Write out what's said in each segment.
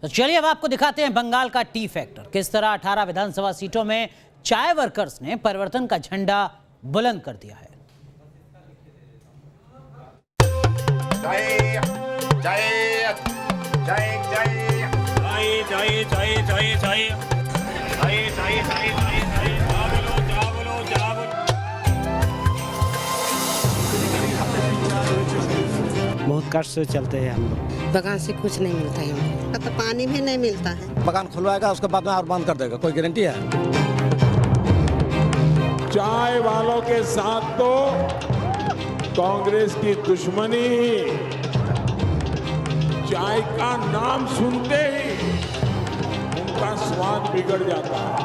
तो चलिए अब आपको दिखाते हैं बंगाल का टी फैक्टर। किस तरह 18 विधानसभा सीटों में चाय वर्कर्स ने परिवर्तन का झंडा बुलंद कर दिया है। बहुत कष्ट से चलते हैं हम लोग। बगान से कुछ नहीं मिलता है हमको, तो पानी भी नहीं मिलता है। बगान खुलवाएगा उसके बाद में और बंद कर देगा, कोई गारंटी है? चाय वालों के साथ तो कांग्रेस की दुश्मनी ही, चाय का नाम सुनते ही उनका स्वाद बिगड़ जाता है।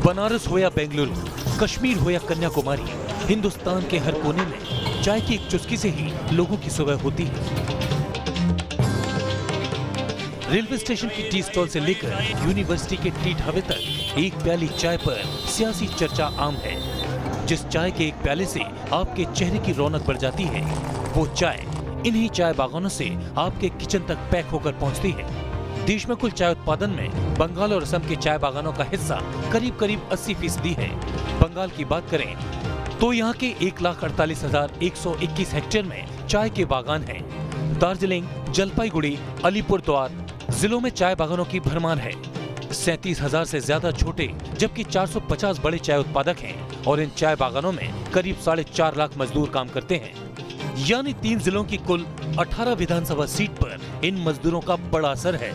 बनारस हो या बेंगलुरु, कश्मीर हो या कन्याकुमारी, हिंदुस्तान के हर कोने में चाय की एक चुस्की से ही लोगों की सुबह होती है। रेलवे स्टेशन की टी स्टॉल से लेकर यूनिवर्सिटी के टी ढाबे तक एक प्याली चाय पर सियासी चर्चा आम है। जिस चाय के एक प्याले से आपके चेहरे की रौनक बढ़ जाती है, वो चाय इन्हीं चाय बागानों से आपके किचन तक पैक होकर पहुंचती है। देश में कुल चाय उत्पादन में बंगाल और असम के चाय बागानों का हिस्सा करीब 80% है। बंगाल की बात करें तो यहाँ के 1,48,121 हेक्टेयर में चाय के बागान हैं। दार्जिलिंग, जलपाईगुड़ी, अलीपुरद्वार जिलों में चाय बागानों की भरमार है। 37,000 से ज्यादा छोटे जबकि 450 बड़े चाय उत्पादक हैं और इन चाय बागानों में करीब 4.5 लाख मजदूर काम करते हैं। यानी 3 जिलों की कुल 18 विधानसभा सीट पर इन मजदूरों का बड़ा असर है।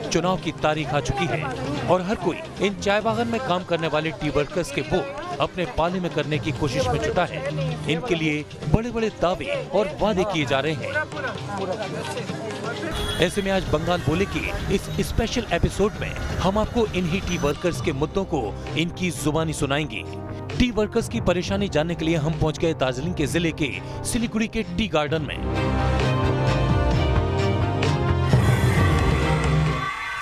चुनाव की तारीख आ चुकी है और हर कोई इन चाय बागान में काम करने वाले टी वर्कर्स के वोट अपने पाले में करने की कोशिश में जुटा है। इनके लिए बड़े बड़े दावे और वादे किए जा रहे हैं। ऐसे में आज बंगाल बोले की इस स्पेशल एपिसोड में हम आपको इन्हीं टी वर्कर्स के मुद्दों को इनकी जुबानी सुनाएंगे। टी वर्कर्स की परेशानी जानने के लिए हम पहुंच गए दार्जिलिंग के जिले के सिलीगुड़ी के टी गार्डन में।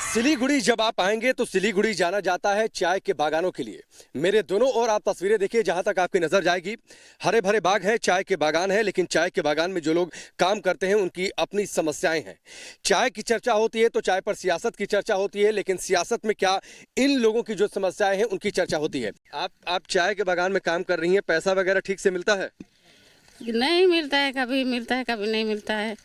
सिलीगुड़ी जब आप आएंगे तो सिलीगुड़ी जाना जाता है चाय के बागानों के लिए। मेरे दोनों ओर आप तस्वीरें देखिए, जहां तक आपकी नजर जाएगी हरे भरे बाग हैं, चाय के बागान हैं, लेकिन चाय के बागान में जो लोग काम करते हैं उनकी अपनी समस्याएं हैं। चाय की चर्चा होती है तो चाय पर सियासत की चर्चा होती है, लेकिन सियासत में क्या इन लोगों की जो समस्याएं हैं उनकी चर्चा होती है। आप चाय के बागान में काम कर रही हैं, पैसा वगैरह ठीक से मिलता है? नहीं मिलता है, कभी मिलता है कभी नहीं मिलता है।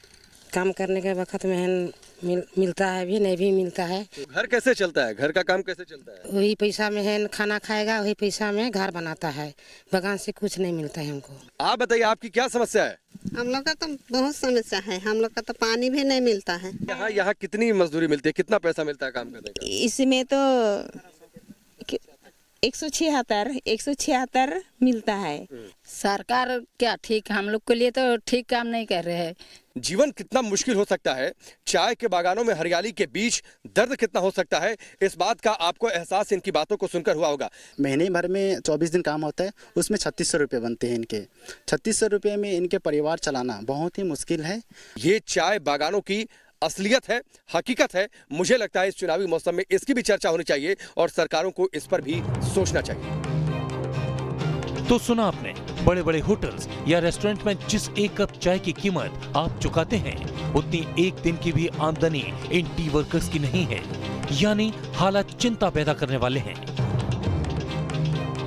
काम करने के वक्त में मिलता है भी नहीं भी मिलता है। तो घर कैसे चलता है? घर का काम कैसे चलता है? वही पैसा में है खाना खाएगा, वही पैसा में घर बनाता है। बगान से कुछ नहीं मिलता है हमको। आप बताइए, आपकी क्या समस्या है? हम लोग का तो बहुत समस्या है। हम लोग का तो पानी भी नहीं मिलता है। यहाँ कितनी मजदूरी मिलती है, कितना पैसा मिलता है काम करने का? इसमें तो 176 मिलता है। सरकार क्या ठीक, हम लोग के लिए तो ठीक काम नहीं कर रहे हैं। जीवन कितना मुश्किल हो सकता है, चाय के बागानों में हरियाली के बीच दर्द कितना हो सकता है, इस बात का आपको एहसास इनकी बातों को सुनकर हुआ होगा। महीने भर में 24 दिन काम होता है, उसमें 3600 रुपये बनते हैं इनके। 3600 रुपये में इनके परिवार चलाना बहुत ही मुश्किल है। ये चाय बागानों की असलियत है, हकीकत है। मुझे लगता है इस चुनावी मौसम में इसकी भी चर्चा होनी चाहिए और सरकारों को इस पर भी सोचना चाहिए। तो सुना आपने, बड़े बड़े होटल्स या रेस्टोरेंट में जिस एक कप चाय की कीमत आप चुकाते हैं, उतनी एक दिन की भी आमदनी इन टी वर्कर्स की नहीं है। यानी हालात चिंता पैदा करने वाले हैं।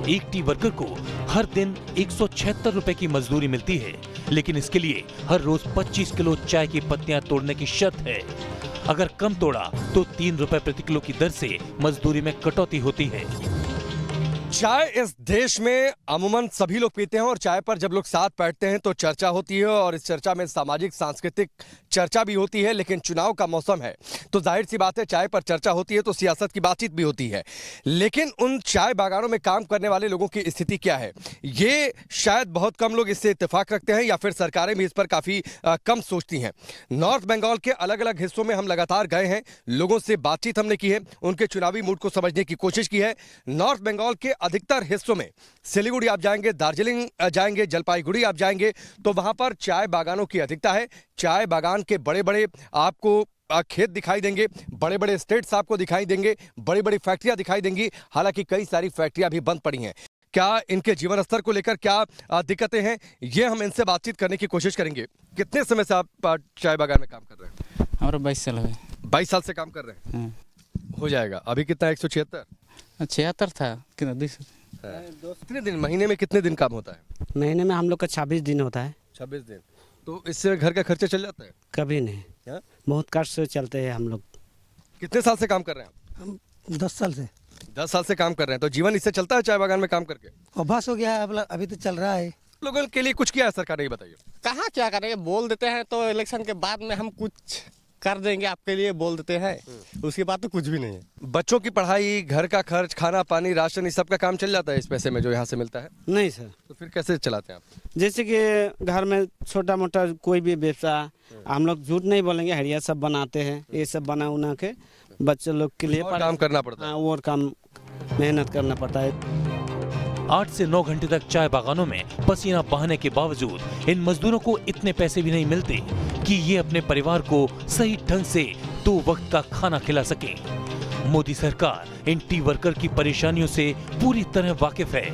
एक टी वर्कर को हर दिन 176 रुपए की मजदूरी मिलती है, लेकिन इसके लिए हर रोज 25 किलो चाय की पत्तियां तोड़ने की शर्त है। अगर कम तोड़ा तो 3 रुपए प्रति किलो की दर से मजदूरी में कटौती होती है। चाय इस देश में अमूमन सभी लोग पीते हैं और चाय पर जब लोग साथ बैठते हैं तो चर्चा होती है और इस चर्चा में सामाजिक सांस्कृतिक चर्चा भी होती है। लेकिन चुनाव का मौसम है तो जाहिर सी बात है, चाय पर चर्चा होती है तो सियासत की बातचीत भी होती है। लेकिन उन चाय बागानों में काम करने वाले लोगों की स्थिति क्या है, ये शायद बहुत कम लोग इससे इत्तेफाक रखते हैं या फिर सरकारें भी इस पर काफ़ी कम सोचती हैं। नॉर्थ बंगाल के अलग अलग हिस्सों में हम लगातार गए हैं, लोगों से बातचीत हमने की है, उनके चुनावी मूड को समझने की कोशिश की है। नॉर्थ बंगाल के अधिकतर हिस्सों में सिलीगुड़ी आप जाएंगे, दार्जिलिंग जाएंगे, जलपाईगुड़ी आप जाएंगे तो वहां पर चाय बागानों की अधिकता है। चाय बागान के बड़े बड़े आपको खेत दिखाई देंगे, बड़े बड़े स्टेट्स आपको दिखाई देंगे, बड़ी बड़ी फैक्ट्रियां दिखाई देंगी। हालांकि कई सारी फैक्ट्रियां भी बंद पड़ी हैं। क्या इनके जीवन स्तर को लेकर क्या दिक्कतें हैं, ये हम इनसे बातचीत करने की कोशिश करेंगे। कितने समय से आप चाय बागान में काम कर रहे हैं? हमारा 22 साल है। 22 साल से काम कर रहे हैं। हो जाएगा। अभी कितना 176? 76 था कितना 200। कितने दिन, महीने में कितने दिन काम होता है? महीने में हम लोग का 26 दिन होता है। 26 दिन। तो इससे घर का खर्चा चल जाता है? कभी नहीं, बहुत कष्ट से चलते हैं हम लोग। कितने साल से काम कर रहे हैं आप? हम 10 साल से। 10 साल से काम कर रहे हैं। तो जीवन इससे चलता है चाय बागान में काम करके? अभ्यास हो गया है, अभी तो चल रहा है। लोगों के लिए कुछ किया है सरकार ने, ये बताइए। कहाँ क्या करेंगे, बोल देते हैं तो इलेक्शन के बाद में हम कुछ कर देंगे आपके लिए बोल देते हैं, उसके बाद तो कुछ भी नहीं है। बच्चों की पढ़ाई, घर का खर्च, खाना पानी, राशन, इस सब का काम चल जाता है इस पैसे में जो यहाँ से मिलता है? नहीं सर। तो फिर कैसे चलाते हैं आप? जैसे कि घर में छोटा मोटा कोई भी व्यवसाय, हम लोग झूठ नहीं बोलेंगे, हड़िया सब बनाते हैं, ये सब बना उना के बच्चे लोग के लिए काम करना पड़ता है। और काम मेहनत करना पड़ता है। 8 से 9 घंटे तक चाय बागानों में पसीना बहाने के बावजूद इन मजदूरों को इतने पैसे भी नहीं मिलते कि ये अपने परिवार को सही ढंग से 2 वक्त का खाना खिला सके। मोदी सरकार इन टी वर्कर की परेशानियों से पूरी तरह वाकिफ है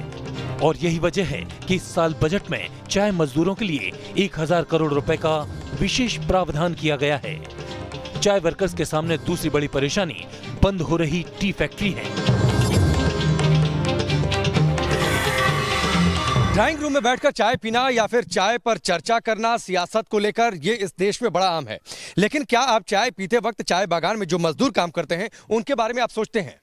और यही वजह है कि इस साल बजट में चाय मजदूरों के लिए 1000 करोड़ रुपए का विशेष प्रावधान किया गया है। चाय वर्कर्स के सामने दूसरी बड़ी परेशानी बंद हो रही टी फैक्ट्री है। ड्राइंग रूम में बैठकर चाय पीना या फिर चाय पर चर्चा करना सियासत को लेकर ये इस देश में बड़ा आम है। लेकिन क्या आप चाय पीते वक्त चाय बागान में जो मजदूर काम करते हैं उनके बारे में आप सोचते हैं?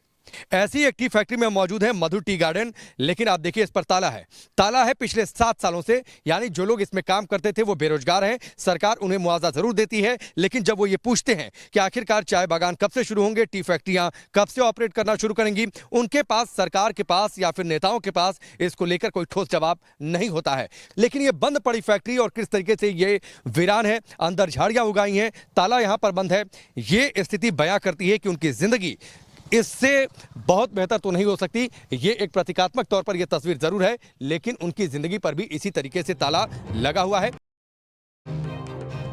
ऐसी एक टी फैक्ट्री में मौजूद है मधुर टी गार्डन, लेकिन आप देखिए इस पर ताला है। ताला है पिछले 7 सालों से, यानी जो लोग इसमें काम करते थे वो बेरोजगार हैं। सरकार उन्हें मुआवजा जरूर देती है, लेकिन जब वो ये पूछते हैं कि आखिरकार चाय बागान कब से शुरू होंगे, टी फैक्ट्रियां कब से ऑपरेट करना शुरू करेंगी, उनके पास, सरकार के पास या फिर नेताओं के पास इसको लेकर कोई ठोस जवाब नहीं होता है। लेकिन ये बंद पड़ी फैक्ट्री और किस तरीके से ये वीरान है, अंदर झाड़ियां उगाई हैं, ताला यहां पर बंद है, ये स्थिति बयां करती है कि उनकी जिंदगी इससे बहुत बेहतर तो नहीं हो सकती। ये एक प्रतीकात्मक तौर पर यह तस्वीर जरूर है, लेकिन उनकी जिंदगी पर भी इसी तरीके से ताला लगा हुआ है।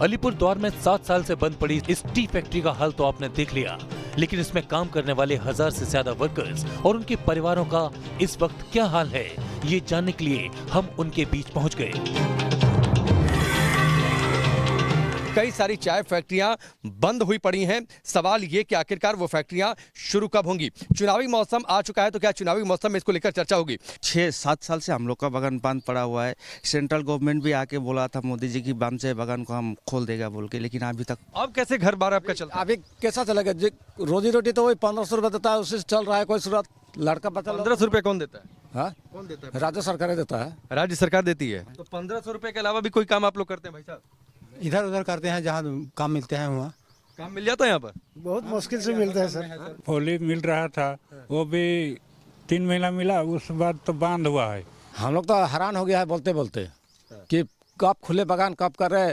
अलीपुरद्वार में 7 साल से बंद पड़ी इस टी फैक्ट्री का हाल तो आपने देख लिया, लेकिन इसमें काम करने वाले 1000 से ज्यादा वर्कर्स और उनके परिवारों का इस वक्त क्या हाल है, ये जानने के लिए हम उनके बीच पहुंच गए। कई सारी चाय फैक्ट्रियां बंद हुई पड़ी हैं। सवाल ये कि आखिरकार वो फैक्ट्रियां शुरू कब होंगी? चुनावी मौसम आ चुका है, तो क्या चुनावी मौसम में इसको लेकर चर्चा होगी? 6-7 साल से हम लोग का बागान बंद पड़ा हुआ है। सेंट्रल गवर्नमेंट भी आके बोला था मोदी जी की बंद से बागान को हम खोल देगा बोल के, लेकिन अभी तक। अब कैसे घर बार आपका चलता है? अभी कैसा चलेगा? रोजी रोटी तो वही 1500 रुपये देता है, उससे चल रहा है कोई सूरत। लड़का बच्चा 1500 रुपये कौन देता है? हाँ, कौन देता है? राज्य सरकार देता है। राज्य सरकार देती है। तो 1500 रुपये के अलावा भी कोई काम आप लोग करते हैं भाई साहब? इधर उधर करते हैं, जहाँ काम मिलते हैं वहाँ काम मिल जाता है। यहाँ पर बहुत मुश्किल से मिलता है सर। होली मिल रहा था, वो भी 3 महीना मिला, उस बाद तो बंद हुआ है। हम लोग तो हैरान हो गया है बोलते बोलते कि कब खुले बागान, कब कर रहे,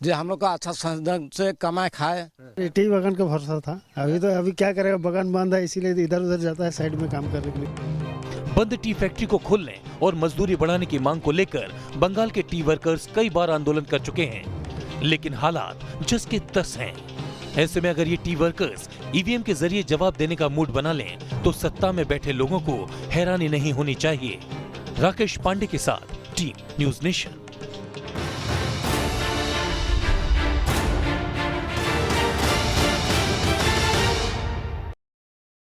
जो हम लोग का अच्छा संसाधन से कमाए खाए। टी बागान का भरोसा था, अभी क्या करेगा, बागान बंद है, इसीलिए इधर उधर जाता है साइड में काम करने के लिए। बंद टी फैक्ट्री को खोलने और मजदूरी बढ़ाने की मांग को लेकर बंगाल के टी वर्कर्स कई बार आंदोलन कर चुके हैं, लेकिन हालात जस के तस हैं। ऐसे में अगर ये टी वर्कर्स ईवीएम के जरिए जवाब देने का मूड बना लें तो सत्ता में बैठे लोगों को हैरानी नहीं होनी चाहिए। राकेश पांडे के साथ टीम न्यूज़ नेशन।